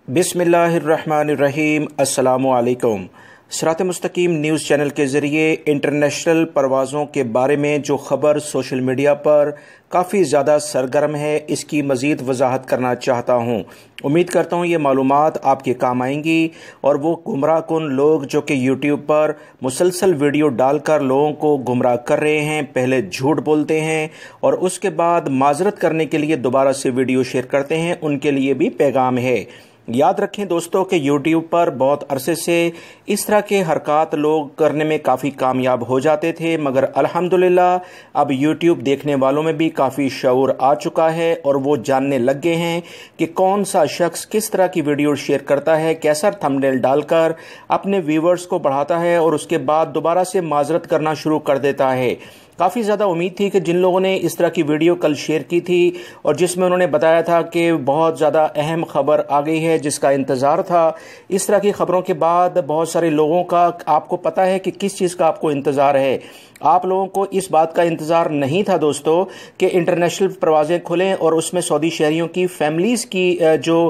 بسم اللہ الرحمن الرحیم۔ السلام علیکم۔ صراط مستقیم نیوز چینل کے ذریعے انٹرنیشنل پروازوں کے بارے میں جو خبر سوشل میڈیا پر کافی زیادہ سرگرم ہے، اس کی مزید وضاحت کرنا چاہتا ہوں۔ امید کرتا ہوں یہ معلومات آپ کے کام آئیں گی، اور وہ گمراہ کن لوگ جو کہ یوٹیوب پر مسلسل ویڈیو ڈال کر لوگوں کو گمراہ کر رہے ہیں، پہلے جھوٹ بولتے ہیں اور اس کے بعد معذرت کرنے کے لیے دوبارہ سے ویڈیو شیئر کرتے ہیں، ان کے لیے بھی پیغام ہے۔ یاد رکھیں دوستوں کہ یوٹیوب پر بہت عرصے سے اس طرح کے حرکات لوگ کرنے میں کافی کامیاب ہو جاتے تھے، مگر الحمدللہ اب یوٹیوب دیکھنے والوں میں بھی کافی شعور آ چکا ہے، اور وہ جاننے لگ گئے ہیں کہ کون سا شخص کس طرح کی ویڈیو شیئر کرتا ہے، کیسا تھمبنیل ڈال کر اپنے ویورز کو بڑھاتا ہے اور اس کے بعد دوبارہ سے معذرت کرنا شروع کر دیتا ہے۔ کافی زیادہ امید تھی کہ جن لوگوں نے اس طرح کی ویڈیو کل شیئر کی تھی اور جس میں انہوں نے بتایا تھا کہ بہت زیادہ اہم خبر آ گئی ہے جس کا انتظار تھا، اس طرح کی خبروں کے بعد بہت سارے لوگوں کا آپ کو پتہ ہے کہ کس چیز کا آپ کو انتظار ہے۔ آپ لوگوں کو اس بات کا انتظار نہیں تھا دوستو کہ انٹرنیشنل پروازیں کھلیں اور اس میں سعودی شہریوں کی فیملیز کی جو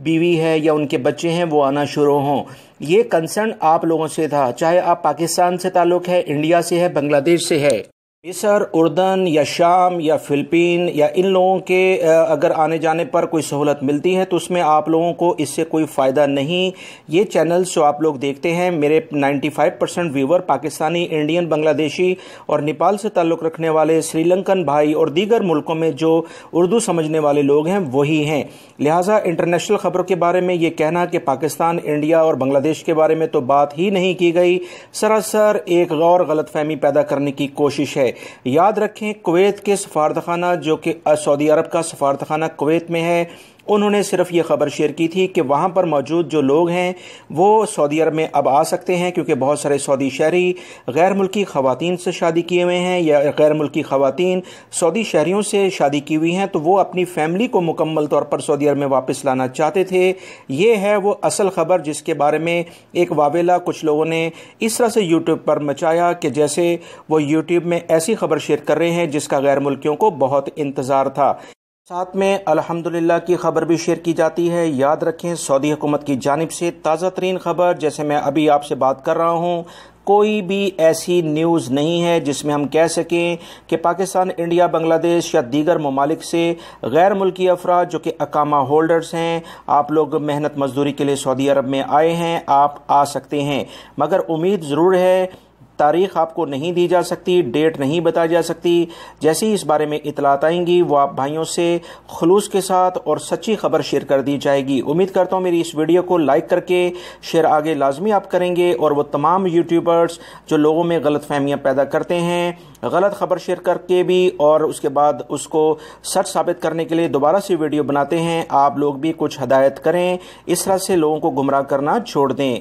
بیوی ہے یا ان کے بچے ہیں وہ آنا شروع ہوں۔ یہ کنسرن آپ لوگوں سے تھا، چاہے آپ پاکستان سے تعلق ہے، انڈیا سے ہے، بنگلہ دیش سے ہے، مصر، اردن یا شام یا فلپین یا ان لوگوں کے اگر آنے جانے پر کوئی سہولت ملتی ہے تو اس میں آپ لوگوں کو اس سے کوئی فائدہ نہیں۔ یہ چینلز جو آپ لوگ دیکھتے ہیں، میرے 95% ویور پاکستانی، انڈین، بنگلہ دیشی اور نیپال سے تعلق رکھنے والے سری لنکن بھائی اور دیگر ملکوں میں جو اردو سمجھنے والے لوگ ہیں وہی ہیں۔ لہٰذا انٹرنیشنل خبروں کے بارے میں یہ کہنا کہ پاکستان، انڈیا اور بنگلہ دیش کے بارے میں تو بات ہی نہیں کی گئی، سراسر ایک غور غلط فہمی پیدا کرنے کی کوشش ہے۔ یاد رکھیں کویت کے سفارتخانہ جو کہ سعودی عرب کا سفارتخانہ کویت میں ہے، انہوں نے صرف یہ خبر شیئر کی تھی کہ وہاں پر موجود جو لوگ ہیں وہ سعودی عرب میں اب آ سکتے ہیں، کیونکہ بہت سارے سعودی شہری غیر ملکی خواتین سے شادی کیے ہوئے ہیں یا غیر ملکی خواتین سعودی شہریوں سے شادی کی ہوئی ہیں، تو وہ اپنی فیملی کو مکمل طور پر سعودی عرب میں واپس لانا چاہتے تھے۔ یہ ہے وہ اصل خبر جس کے بارے میں ایک واویلا کچھ لوگوں نے اس طرح سے یوٹیوب پر مچایا کہ جیسے وہ یوٹیوب میں ایسی خبر شیئر کر رہے ہیں جس کا غیر ملکیوں کو بہت انتظار تھا۔ ساتھ میں الحمدللہ کی خبر بھی شیئر کی جاتی ہے۔ یاد رکھیں سعودی حکومت کی جانب سے تازہ ترین خبر، جیسے میں ابھی آپ سے بات کر رہا ہوں، کوئی بھی ایسی نیوز نہیں ہے جس میں ہم کہہ سکیں کہ پاکستان، انڈیا، بنگلہ دیش یا دیگر ممالک سے غیر ملکی افراد جو کہ اقامہ ہولڈرز ہیں، آپ لوگ محنت مزدوری کے لیے سعودی عرب میں آئے ہیں، آپ آ سکتے ہیں، مگر امید ضرور ہے، تاریخ آپ کو نہیں دی جا سکتی، ڈیٹ نہیں بتائی جا سکتی۔ جیسے ہی اس بارے میں اطلاعات آئیں گی وہ آپ بھائیوں سے خلوص کے ساتھ اور سچی خبر شیئر کر دی جائے گی۔ امید کرتا ہوں میری اس ویڈیو کو لائک کر کے شیئر آگے لازمی آپ کریں گے، اور وہ تمام یوٹیوبرز جو لوگوں میں غلط فہمیاں پیدا کرتے ہیں، غلط خبر شیئر کر کے بھی اور اس کے بعد اس کو سچ ثابت کرنے کے لیے دوبارہ سے ویڈیو بناتے ہیں، آپ لوگ بھی کچھ ہدایت کریں، اس طرح سے لوگوں کو گمراہ کرنا چھوڑ دیں۔